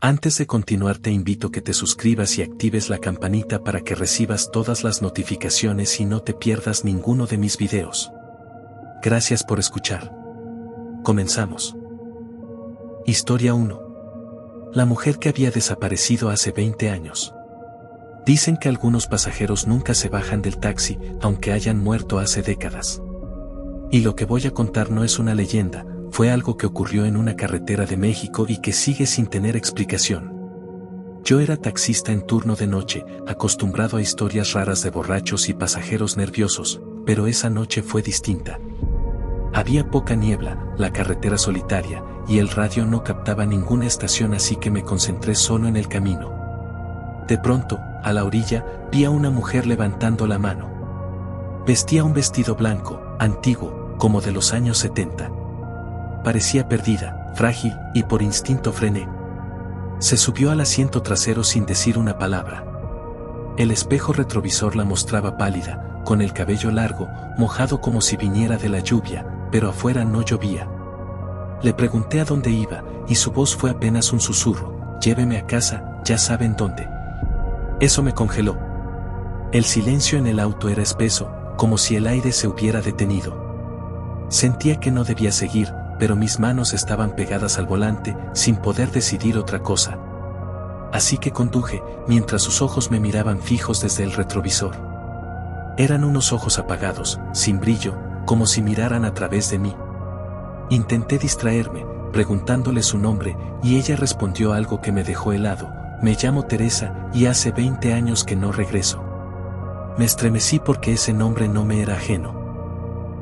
Antes de continuar te invito a que te suscribas y actives la campanita para que recibas todas las notificaciones y no te pierdas ninguno de mis videos. Gracias por escuchar. Comenzamos. Historia 1. La mujer que había desaparecido hace 20 años. Dicen que algunos pasajeros nunca se bajan del taxi, aunque hayan muerto hace décadas. Y lo que voy a contar no es una leyenda, fue algo que ocurrió en una carretera de México y que sigue sin tener explicación. Yo era taxista en turno de noche, acostumbrado a historias raras de borrachos y pasajeros nerviosos, pero esa noche fue distinta. Había poca niebla, la carretera solitaria, y el radio no captaba ninguna estación, así que me concentré solo en el camino. De pronto, a la orilla, vi a una mujer levantando la mano. Vestía un vestido blanco, antiguo, como de los años 70. Parecía perdida, frágil, y por instinto frené. Se subió al asiento trasero sin decir una palabra. El espejo retrovisor la mostraba pálida, con el cabello largo, mojado como si viniera de la lluvia, pero afuera no llovía. Le pregunté a dónde iba, y su voz fue apenas un susurro: lléveme a casa, ya saben dónde. Eso me congeló. El silencio en el auto era espeso, como si el aire se hubiera detenido. Sentía que no debía seguir, pero mis manos estaban pegadas al volante, sin poder decidir otra cosa. Así que conduje, mientras sus ojos me miraban fijos desde el retrovisor. Eran unos ojos apagados, sin brillo, como si miraran a través de mí. Intenté distraerme, preguntándole su nombre, y ella respondió algo que me dejó helado: me llamo Teresa, y hace 20 años que no regreso. Me estremecí porque ese nombre no me era ajeno.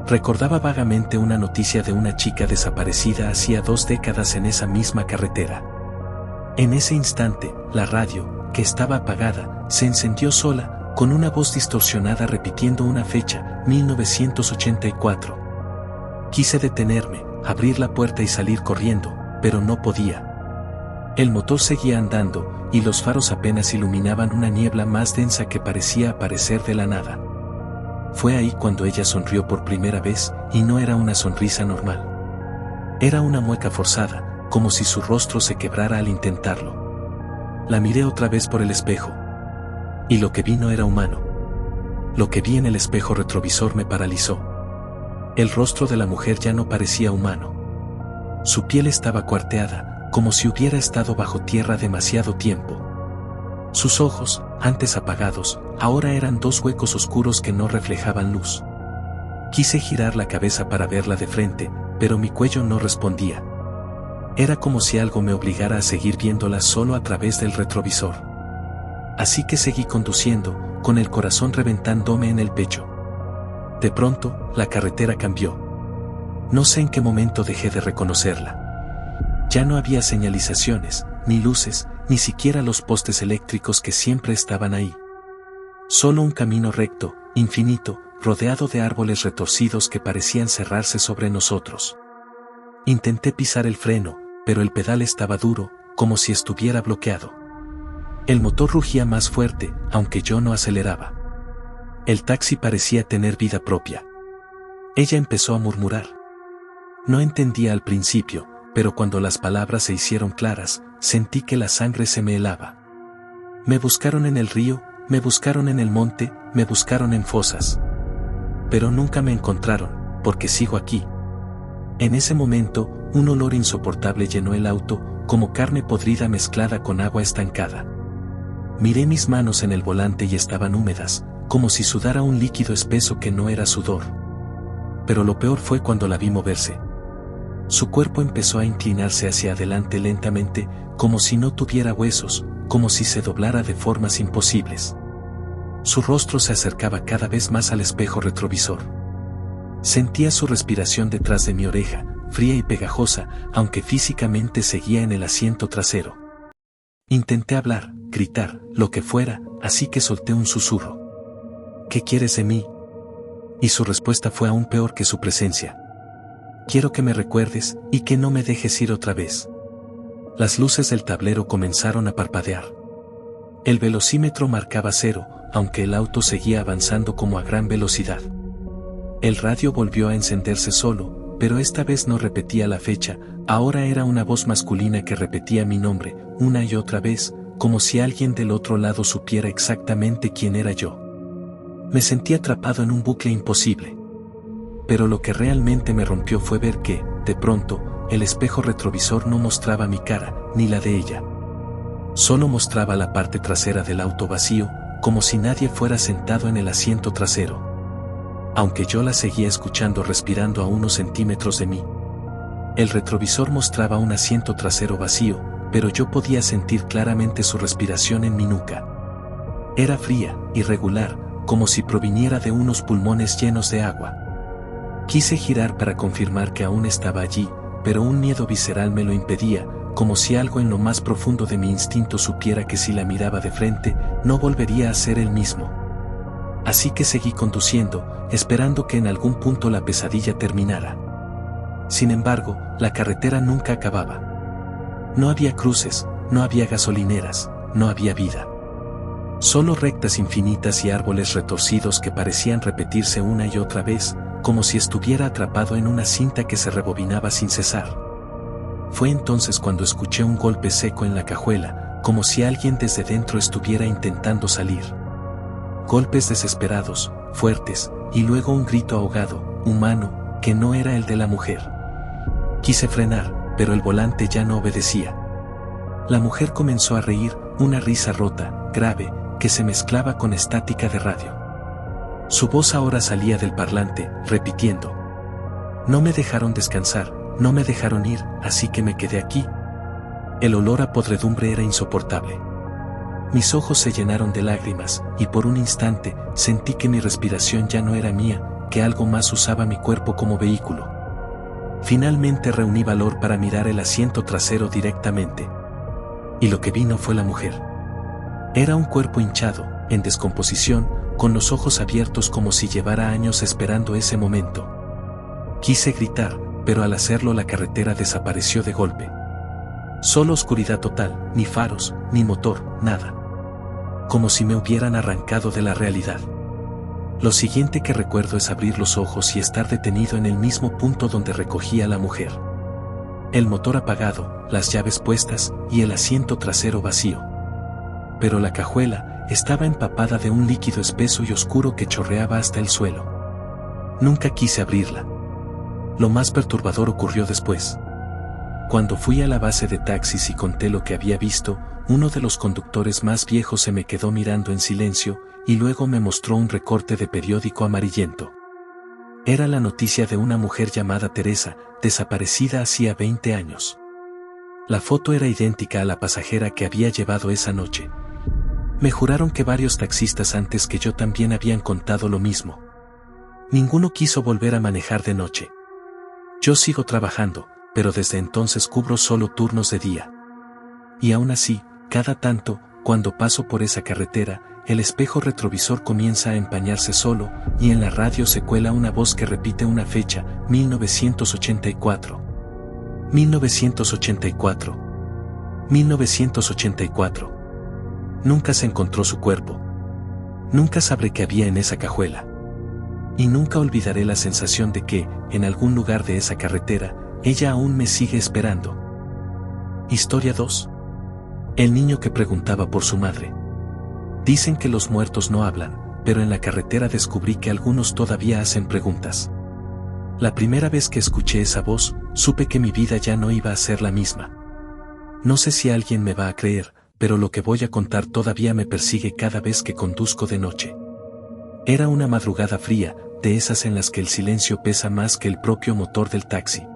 Recordaba vagamente una noticia de una chica desaparecida hacía 2 décadas en esa misma carretera. En ese instante, la radio, que estaba apagada, se encendió sola, con una voz distorsionada repitiendo una fecha: 1984. Quise detenerme, abrir la puerta y salir corriendo, pero no podía. El motor seguía andando, y los faros apenas iluminaban una niebla más densa que parecía aparecer de la nada. Fue ahí cuando ella sonrió por primera vez, y no era una sonrisa normal. Era una mueca forzada, como si su rostro se quebrara al intentarlo. La miré otra vez por el espejo. Y lo que vi no era humano. Lo que vi en el espejo retrovisor me paralizó. El rostro de la mujer ya no parecía humano. Su piel estaba cuarteada, como si hubiera estado bajo tierra demasiado tiempo. Sus ojos, antes apagados, ahora eran 2 huecos oscuros que no reflejaban luz. Quise girar la cabeza para verla de frente, pero mi cuello no respondía. Era como si algo me obligara a seguir viéndola solo a través del retrovisor. Así que seguí conduciendo, con el corazón reventándome en el pecho. De pronto, la carretera cambió. No sé en qué momento dejé de reconocerla. Ya no había señalizaciones, ni luces, ni siquiera los postes eléctricos que siempre estaban ahí. Solo un camino recto, infinito, rodeado de árboles retorcidos que parecían cerrarse sobre nosotros. Intenté pisar el freno, pero el pedal estaba duro, como si estuviera bloqueado. El motor rugía más fuerte, aunque yo no aceleraba. El taxi parecía tener vida propia. Ella empezó a murmurar. No entendía al principio, pero cuando las palabras se hicieron claras, sentí que la sangre se me helaba. Me buscaron en el río, me buscaron en el monte, me buscaron en fosas. Pero nunca me encontraron, porque sigo aquí. En ese momento, un olor insoportable llenó el auto, como carne podrida mezclada con agua estancada. Miré mis manos en el volante y estaban húmedas, como si sudara un líquido espeso que no era sudor. Pero lo peor fue cuando la vi moverse. Su cuerpo empezó a inclinarse hacia adelante lentamente, como si no tuviera huesos, como si se doblara de formas imposibles. Su rostro se acercaba cada vez más al espejo retrovisor. Sentía su respiración detrás de mi oreja, fría y pegajosa, aunque físicamente seguía en el asiento trasero. Intenté hablar, gritar, lo que fuera, así que solté un susurro. ¿Qué quieres de mí? Y su respuesta fue aún peor que su presencia. Quiero que me recuerdes, y que no me dejes ir otra vez. Las luces del tablero comenzaron a parpadear. El velocímetro marcaba 0, aunque el auto seguía avanzando como a gran velocidad. El radio volvió a encenderse solo, pero esta vez no repetía la fecha, ahora era una voz masculina que repetía mi nombre, una y otra vez, como si alguien del otro lado supiera exactamente quién era yo. Me sentí atrapado en un bucle imposible. Pero lo que realmente me rompió fue ver que, de pronto, el espejo retrovisor no mostraba mi cara, ni la de ella. Solo mostraba la parte trasera del auto vacío, como si nadie fuera sentado en el asiento trasero. Aunque yo la seguía escuchando respirando a unos centímetros de mí. El retrovisor mostraba un asiento trasero vacío, pero yo podía sentir claramente su respiración en mi nuca. Era fría, irregular, como si proviniera de unos pulmones llenos de agua. Quise girar para confirmar que aún estaba allí, pero un miedo visceral me lo impedía, como si algo en lo más profundo de mi instinto supiera que si la miraba de frente, no volvería a ser el mismo. Así que seguí conduciendo, esperando que en algún punto la pesadilla terminara. Sin embargo, la carretera nunca acababa. No había cruces, no había gasolineras, no había vida. Solo rectas infinitas y árboles retorcidos que parecían repetirse una y otra vez, como si estuviera atrapado en una cinta que se rebobinaba sin cesar. Fue entonces cuando escuché un golpe seco en la cajuela, como si alguien desde dentro estuviera intentando salir. Golpes desesperados, fuertes, y luego un grito ahogado, humano, que no era el de la mujer. Quise frenar, pero el volante ya no obedecía. La mujer comenzó a reír, una risa rota, grave, que se mezclaba con estática de radio. Su voz ahora salía del parlante, repitiendo: "No me dejaron descansar, no me dejaron ir, así que me quedé aquí". El olor a podredumbre era insoportable. Mis ojos se llenaron de lágrimas, y por un instante, sentí que mi respiración ya no era mía, que algo más usaba mi cuerpo como vehículo. Finalmente reuní valor para mirar el asiento trasero directamente. Y lo que vi no fue la mujer. Era un cuerpo hinchado, en descomposición, con los ojos abiertos como si llevara años esperando ese momento. Quise gritar, pero al hacerlo la carretera desapareció de golpe. Solo oscuridad total, ni faros, ni motor, nada. Como si me hubieran arrancado de la realidad. Lo siguiente que recuerdo es abrir los ojos y estar detenido en el mismo punto donde recogí a la mujer. El motor apagado, las llaves puestas, y el asiento trasero vacío. Pero la cajuela estaba empapada de un líquido espeso y oscuro que chorreaba hasta el suelo. Nunca quise abrirla. Lo más perturbador ocurrió después. Cuando fui a la base de taxis y conté lo que había visto, uno de los conductores más viejos se me quedó mirando en silencio, y luego me mostró un recorte de periódico amarillento. Era la noticia de una mujer llamada Teresa, desaparecida hacía 20 años. La foto era idéntica a la pasajera que había llevado esa noche. Me juraron que varios taxistas antes que yo también habían contado lo mismo. Ninguno quiso volver a manejar de noche. Yo sigo trabajando, pero desde entonces cubro solo turnos de día. Y aún así, cada tanto, cuando paso por esa carretera, el espejo retrovisor comienza a empañarse solo, y en la radio se cuela una voz que repite una fecha: 1984. 1984. 1984. Nunca se encontró su cuerpo. Nunca sabré qué había en esa cajuela. Y nunca olvidaré la sensación de que, en algún lugar de esa carretera, ella aún me sigue esperando. Historia 2. El niño que preguntaba por su madre. Dicen que los muertos no hablan, pero en la carretera descubrí que algunos todavía hacen preguntas. La primera vez que escuché esa voz, supe que mi vida ya no iba a ser la misma. No sé si alguien me va a creer, pero lo que voy a contar todavía me persigue cada vez que conduzco de noche. Era una madrugada fría, de esas en las que el silencio pesa más que el propio motor del taxi.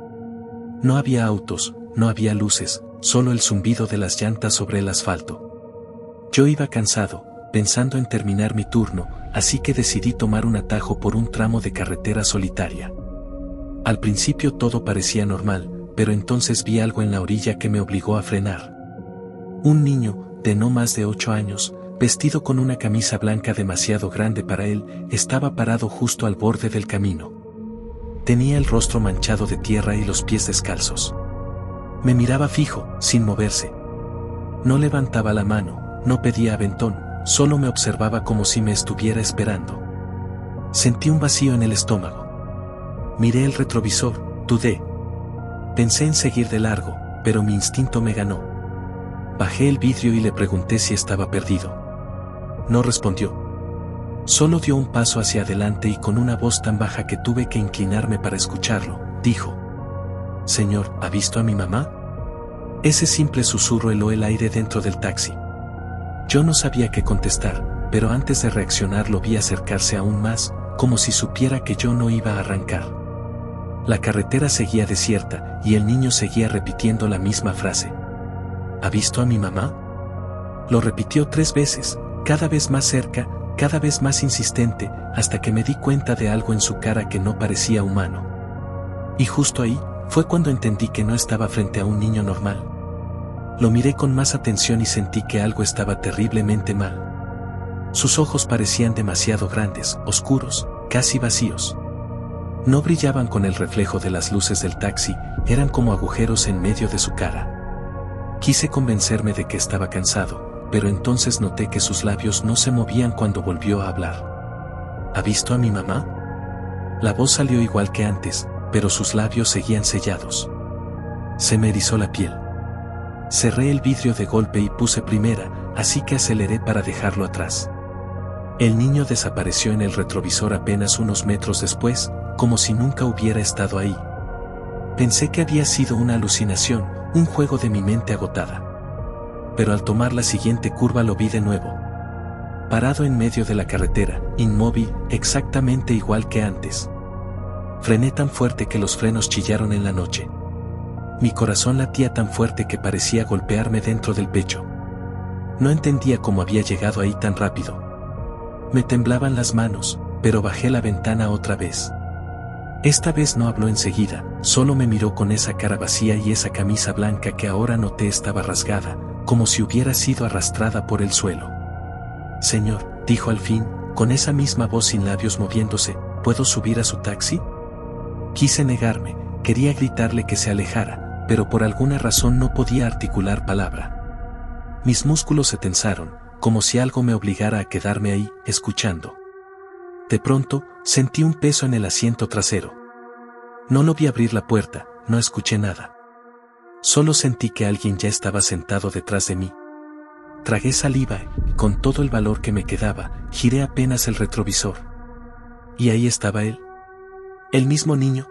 No había autos, no había luces, solo el zumbido de las llantas sobre el asfalto. Yo iba cansado, pensando en terminar mi turno, así que decidí tomar un atajo por un tramo de carretera solitaria. Al principio todo parecía normal, pero entonces vi algo en la orilla que me obligó a frenar. Un niño, de no más de 8 años, vestido con una camisa blanca demasiado grande para él, estaba parado justo al borde del camino. Tenía el rostro manchado de tierra y los pies descalzos. Me miraba fijo, sin moverse. No levantaba la mano, no pedía aventón, solo me observaba como si me estuviera esperando. Sentí un vacío en el estómago. Miré el retrovisor, Dudé. Pensé en seguir de largo, pero mi instinto me ganó. Bajé el vidrio y le pregunté si estaba perdido. No respondió. Solo dio un paso hacia adelante y con una voz tan baja que tuve que inclinarme para escucharlo, dijo: «Señor, ¿ha visto a mi mamá?». Ese simple susurro heló el aire dentro del taxi. Yo no sabía qué contestar, pero antes de reaccionar lo vi acercarse aún más, como si supiera que yo no iba a arrancar. La carretera seguía desierta, y el niño seguía repitiendo la misma frase. «¿Ha visto a mi mamá?». Lo repitió 3 veces, cada vez más cerca, cada vez más insistente, hasta que me di cuenta de algo en su cara que no parecía humano. Y justo ahí, fue cuando entendí que no estaba frente a un niño normal. Lo miré con más atención y sentí que algo estaba terriblemente mal. Sus ojos parecían demasiado grandes, oscuros, casi vacíos. No brillaban con el reflejo de las luces del taxi, eran como agujeros en medio de su cara. Quise convencerme de que estaba cansado, pero entonces noté que sus labios no se movían cuando volvió a hablar. «¿Ha visto a mi mamá?». La voz salió igual que antes, pero sus labios seguían sellados. Se me erizó la piel. Cerré el vidrio de golpe y puse primera, así que aceleré para dejarlo atrás. El niño desapareció en el retrovisor apenas unos metros después, como si nunca hubiera estado ahí. Pensé que había sido una alucinación, un juego de mi mente agotada. Pero al tomar la siguiente curva lo vi de nuevo. Parado en medio de la carretera, inmóvil, exactamente igual que antes. Frené tan fuerte que los frenos chillaron en la noche. Mi corazón latía tan fuerte que parecía golpearme dentro del pecho. No entendía cómo había llegado ahí tan rápido. Me temblaban las manos, pero bajé la ventana otra vez. Esta vez no habló enseguida, solo me miró con esa cara vacía y esa camisa blanca que ahora noté estaba rasgada, como si hubiera sido arrastrada por el suelo. «Señor», dijo al fin, con esa misma voz sin labios moviéndose, «¿puedo subir a su taxi?». Quise negarme, quería gritarle que se alejara, pero por alguna razón no podía articular palabra. Mis músculos se tensaron, como si algo me obligara a quedarme ahí, escuchando. De pronto, sentí un peso en el asiento trasero. No lo vi abrir la puerta, no escuché nada. Solo sentí que alguien ya estaba sentado detrás de mí. Tragué saliva y, con todo el valor que me quedaba, giré apenas el retrovisor. Y ahí estaba él. El mismo niño.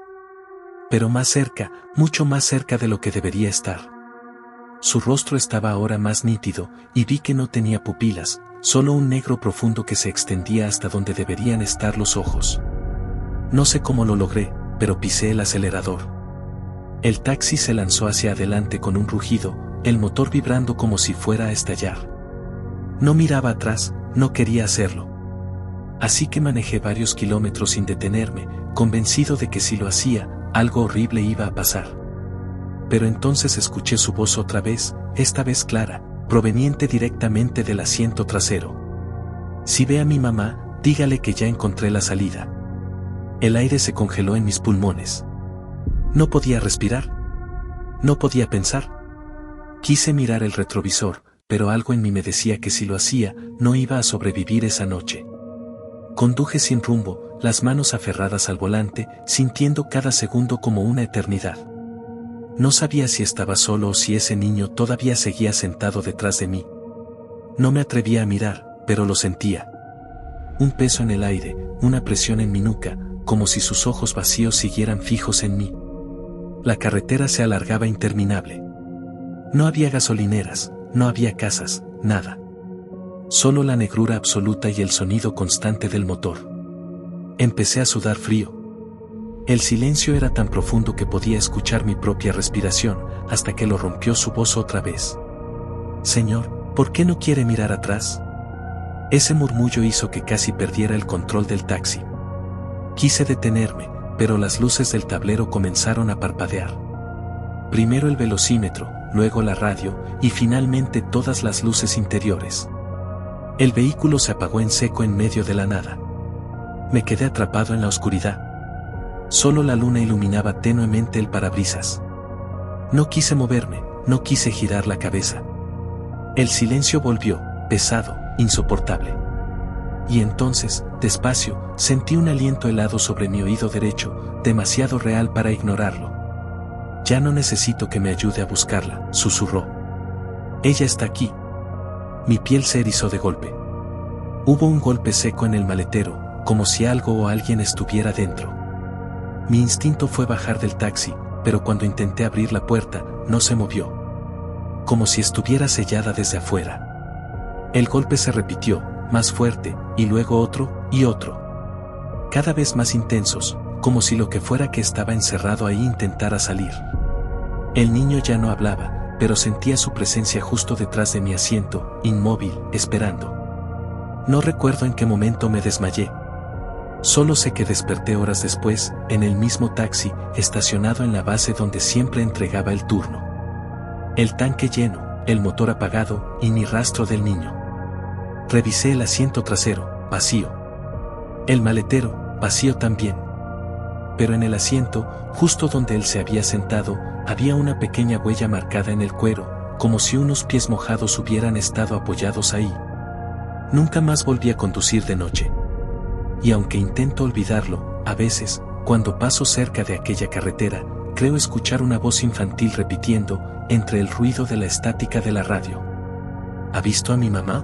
Pero más cerca, mucho más cerca de lo que debería estar. Su rostro estaba ahora más nítido, y vi que no tenía pupilas, solo un negro profundo que se extendía hasta donde deberían estar los ojos. No sé cómo lo logré, pero pisé el acelerador. El taxi se lanzó hacia adelante con un rugido, el motor vibrando como si fuera a estallar. No miraba atrás, no quería hacerlo. Así que manejé varios kilómetros sin detenerme, convencido de que si lo hacía, algo horrible iba a pasar. Pero entonces escuché su voz otra vez, esta vez clara, proveniente directamente del asiento trasero. «Si ve a mi mamá, dígale que ya encontré la salida». El aire se congeló en mis pulmones. No podía respirar. No podía pensar. Quise mirar el retrovisor, pero algo en mí me decía que si lo hacía, no iba a sobrevivir esa noche. Conduje sin rumbo, las manos aferradas al volante, sintiendo cada segundo como una eternidad. No sabía si estaba solo o si ese niño todavía seguía sentado detrás de mí. No me atrevía a mirar, pero lo sentía. Un peso en el aire, una presión en mi nuca, como si sus ojos vacíos siguieran fijos en mí. La carretera se alargaba interminable. No había gasolineras, no había casas, nada. Solo la negrura absoluta y el sonido constante del motor. Empecé a sudar frío. El silencio era tan profundo que podía escuchar mi propia respiración, hasta que lo rompió su voz otra vez. «Señor, ¿por qué no quiere mirar atrás?». Ese murmullo hizo que casi perdiera el control del taxi. Quise detenerme, pero las luces del tablero comenzaron a parpadear. Primero el velocímetro, luego la radio, y finalmente todas las luces interiores. El vehículo se apagó en seco en medio de la nada. Me quedé atrapado en la oscuridad. Solo la luna iluminaba tenuemente el parabrisas. No quise moverme, no quise girar la cabeza. El silencio volvió, pesado, insoportable. Y entonces, despacio, sentí un aliento helado sobre mi oído derecho, demasiado real para ignorarlo. «Ya no necesito que me ayude a buscarla», susurró. «Ella está aquí». Mi piel se erizó de golpe. Hubo un golpe seco en el maletero, como si algo o alguien estuviera dentro. Mi instinto fue bajar del taxi, pero cuando intenté abrir la puerta, no se movió. Como si estuviera sellada desde afuera. El golpe se repitió, más fuerte, y luego otro, y otro. Cada vez más intensos, como si lo que fuera que estaba encerrado ahí intentara salir. El niño ya no hablaba, pero sentía su presencia justo detrás de mi asiento, inmóvil, esperando. No recuerdo en qué momento me desmayé. Solo sé que desperté horas después, en el mismo taxi, estacionado en la base donde siempre entregaba el turno. El tanque lleno, el motor apagado, y ni rastro del niño. Revisé el asiento trasero, vacío. El maletero, vacío también. Pero en el asiento, justo donde él se había sentado, había una pequeña huella marcada en el cuero, como si unos pies mojados hubieran estado apoyados ahí. Nunca más volví a conducir de noche. Y aunque intento olvidarlo, a veces, cuando paso cerca de aquella carretera, creo escuchar una voz infantil repitiendo, entre el ruido de la estática de la radio: ¿ha visto a mi mamá?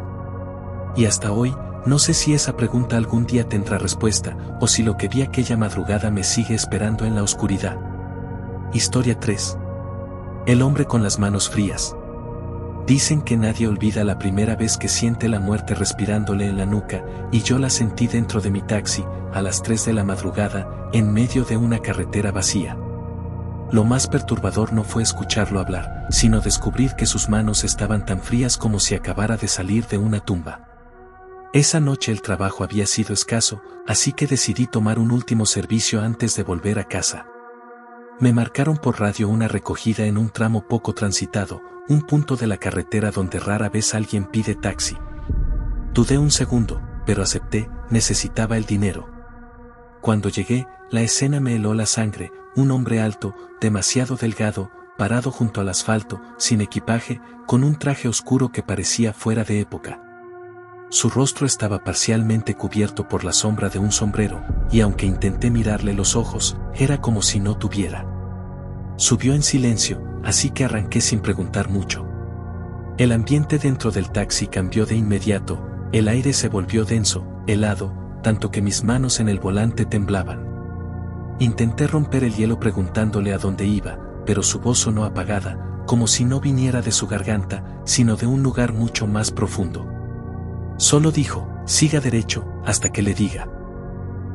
Y hasta hoy, no sé si esa pregunta algún día tendrá respuesta, o si lo que vi aquella madrugada me sigue esperando en la oscuridad. Historia 3. El hombre con las manos frías. Dicen que nadie olvida la primera vez que siente la muerte respirándole en la nuca, y yo la sentí dentro de mi taxi, a las 3 de la madrugada, en medio de una carretera vacía. Lo más perturbador no fue escucharlo hablar, sino descubrir que sus manos estaban tan frías como si acabara de salir de una tumba. Esa noche el trabajo había sido escaso, así que decidí tomar un último servicio antes de volver a casa. Me marcaron por radio una recogida en un tramo poco transitado, un punto de la carretera donde rara vez alguien pide taxi. Dudé un segundo, pero acepté, necesitaba el dinero. Cuando llegué, la escena me heló la sangre, un hombre alto, demasiado delgado, parado junto al asfalto, sin equipaje, con un traje oscuro que parecía fuera de época. Su rostro estaba parcialmente cubierto por la sombra de un sombrero, y aunque intenté mirarle los ojos, era como si no tuviera. Subió en silencio, así que arranqué sin preguntar mucho. El ambiente dentro del taxi cambió de inmediato, el aire se volvió denso, helado, tanto que mis manos en el volante temblaban. Intenté romper el hielo preguntándole a dónde iba, pero su voz sonó apagada, como si no viniera de su garganta, sino de un lugar mucho más profundo. Solo dijo: siga derecho, hasta que le diga.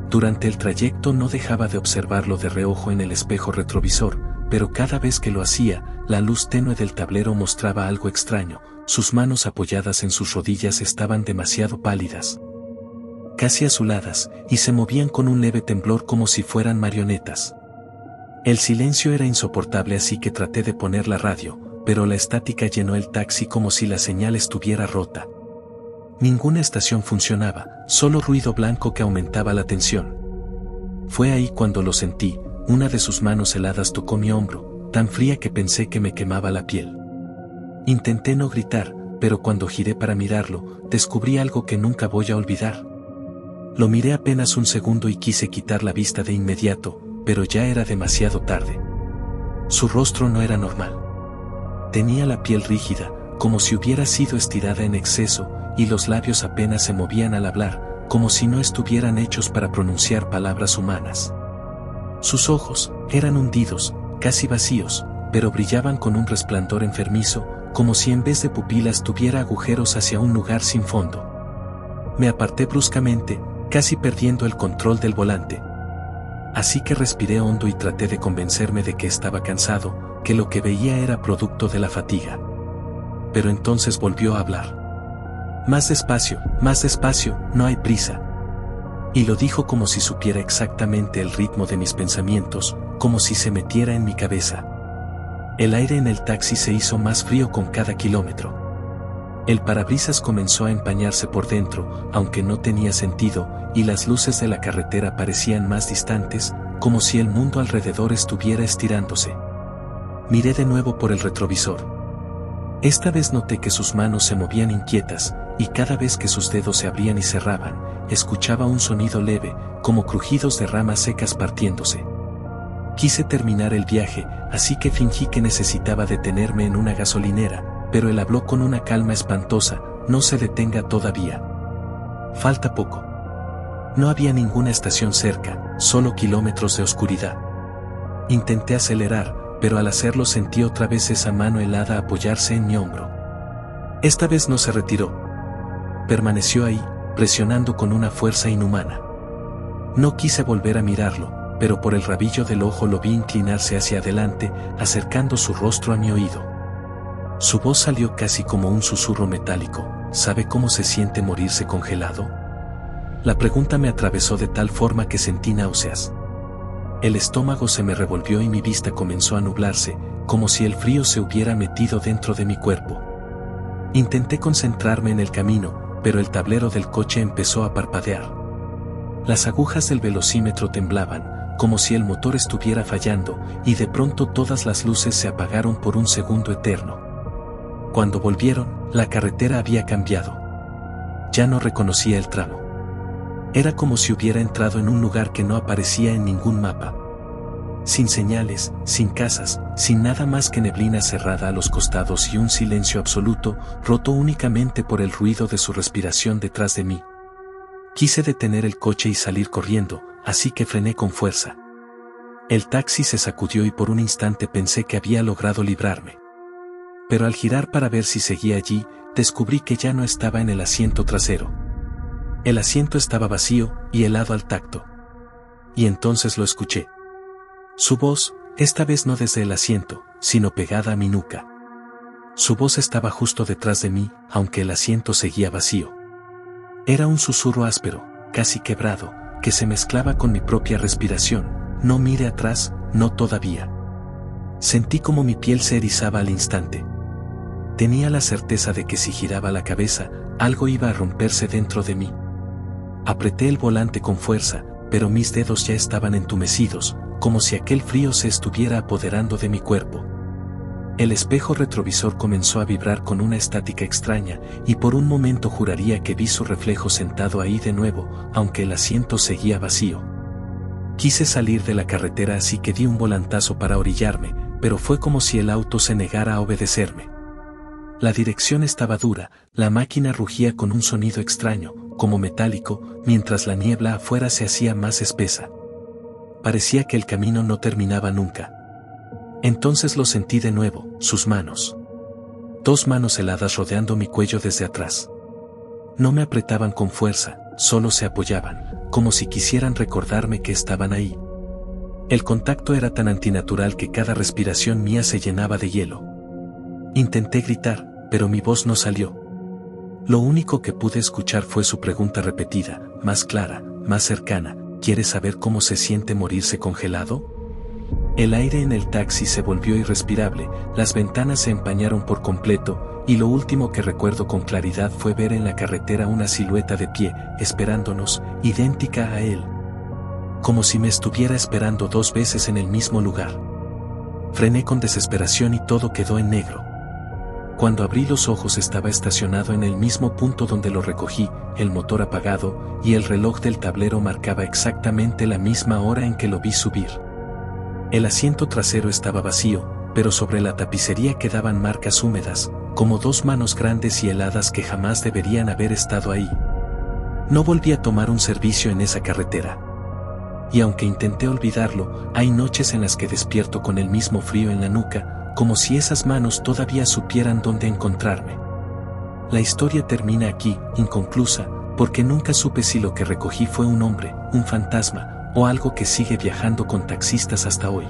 Durante el trayecto no dejaba de observarlo de reojo en el espejo retrovisor, pero cada vez que lo hacía, la luz tenue del tablero mostraba algo extraño, sus manos apoyadas en sus rodillas estaban demasiado pálidas, casi azuladas, y se movían con un leve temblor como si fueran marionetas. El silencio era insoportable, así que traté de poner la radio, pero la estática llenó el taxi como si la señal estuviera rota. Ninguna estación funcionaba, solo ruido blanco que aumentaba la tensión. Fue ahí cuando lo sentí, una de sus manos heladas tocó mi hombro, tan fría que pensé que me quemaba la piel. Intenté no gritar, pero cuando giré para mirarlo, descubrí algo que nunca voy a olvidar. Lo miré apenas un segundo y quise quitar la vista de inmediato, pero ya era demasiado tarde. Su rostro no era normal. Tenía la piel rígida, como si hubiera sido estirada en exceso, y los labios apenas se movían al hablar, como si no estuvieran hechos para pronunciar palabras humanas. Sus ojos eran hundidos, casi vacíos, pero brillaban con un resplandor enfermizo, como si en vez de pupilas tuviera agujeros hacia un lugar sin fondo. Me aparté bruscamente, casi perdiendo el control del volante. Así que respiré hondo y traté de convencerme de que estaba cansado, que lo que veía era producto de la fatiga. Pero entonces volvió a hablar. Más despacio, no hay prisa. Y lo dijo como si supiera exactamente el ritmo de mis pensamientos, como si se metiera en mi cabeza. El aire en el taxi se hizo más frío con cada kilómetro. El parabrisas comenzó a empañarse por dentro, aunque no tenía sentido, y las luces de la carretera parecían más distantes, como si el mundo alrededor estuviera estirándose. Miré de nuevo por el retrovisor. Esta vez noté que sus manos se movían inquietas, y cada vez que sus dedos se abrían y cerraban, escuchaba un sonido leve, como crujidos de ramas secas partiéndose. Quise terminar el viaje, así que fingí que necesitaba detenerme en una gasolinera, pero él habló con una calma espantosa: no se detenga todavía. Falta poco. No había ninguna estación cerca, solo kilómetros de oscuridad. Intenté acelerar, pero al hacerlo sentí otra vez esa mano helada apoyarse en mi hombro. Esta vez no se retiró. Permaneció ahí, presionando con una fuerza inhumana. No quise volver a mirarlo, pero por el rabillo del ojo lo vi inclinarse hacia adelante, acercando su rostro a mi oído. Su voz salió casi como un susurro metálico: ¿sabe cómo se siente morirse congelado? La pregunta me atravesó de tal forma que sentí náuseas. El estómago se me revolvió y mi vista comenzó a nublarse, como si el frío se hubiera metido dentro de mi cuerpo. Intenté concentrarme en el camino, pero el tablero del coche empezó a parpadear. Las agujas del velocímetro temblaban, como si el motor estuviera fallando, y de pronto todas las luces se apagaron por un segundo eterno. Cuando volvieron, la carretera había cambiado. Ya no reconocía el tramo. Era como si hubiera entrado en un lugar que no aparecía en ningún mapa. Sin señales, sin casas, sin nada más que neblina cerrada a los costados y un silencio absoluto, roto únicamente por el ruido de su respiración detrás de mí. Quise detener el coche y salir corriendo, así que frené con fuerza. El taxi se sacudió y por un instante pensé que había logrado librarme. Pero al girar para ver si seguía allí, descubrí que ya no estaba en el asiento trasero. El asiento estaba vacío y helado al tacto. Y entonces lo escuché. Su voz, esta vez no desde el asiento, sino pegada a mi nuca. Su voz estaba justo detrás de mí, aunque el asiento seguía vacío. Era un susurro áspero, casi quebrado, que se mezclaba con mi propia respiración: no mire atrás, no todavía. Sentí como mi piel se erizaba al instante. Tenía la certeza de que si giraba la cabeza, algo iba a romperse dentro de mí. Apreté el volante con fuerza, pero mis dedos ya estaban entumecidos, como si aquel frío se estuviera apoderando de mi cuerpo. El espejo retrovisor comenzó a vibrar con una estática extraña, y por un momento juraría que vi su reflejo sentado ahí de nuevo, aunque el asiento seguía vacío. Quise salir de la carretera, así que di un volantazo para orillarme, pero fue como si el auto se negara a obedecerme. La dirección estaba dura, la máquina rugía con un sonido extraño, como metálico, mientras la niebla afuera se hacía más espesa. Parecía que el camino no terminaba nunca. Entonces lo sentí de nuevo: sus manos. 2 manos heladas rodeando mi cuello desde atrás. No me apretaban con fuerza, solo se apoyaban, como si quisieran recordarme que estaban ahí. El contacto era tan antinatural que cada respiración mía se llenaba de hielo. Intenté gritar, pero mi voz no salió. Lo único que pude escuchar fue su pregunta repetida, más clara, más cercana: ¿quieres saber cómo se siente morirse congelado? El aire en el taxi se volvió irrespirable, las ventanas se empañaron por completo, y lo último que recuerdo con claridad fue ver en la carretera una silueta de pie, esperándonos, idéntica a él. Como si me estuviera esperando 2 veces en el mismo lugar. Frené con desesperación y todo quedó en negro. Cuando abrí los ojos estaba estacionado en el mismo punto donde lo recogí, el motor apagado, y el reloj del tablero marcaba exactamente la misma hora en que lo vi subir. El asiento trasero estaba vacío, pero sobre la tapicería quedaban marcas húmedas, como 2 manos grandes y heladas que jamás deberían haber estado ahí. No volví a tomar un servicio en esa carretera. Y aunque intenté olvidarlo, hay noches en las que despierto con el mismo frío en la nuca, como si esas manos todavía supieran dónde encontrarme. La historia termina aquí, inconclusa, porque nunca supe si lo que recogí fue un hombre, un fantasma, o algo que sigue viajando con taxistas hasta hoy.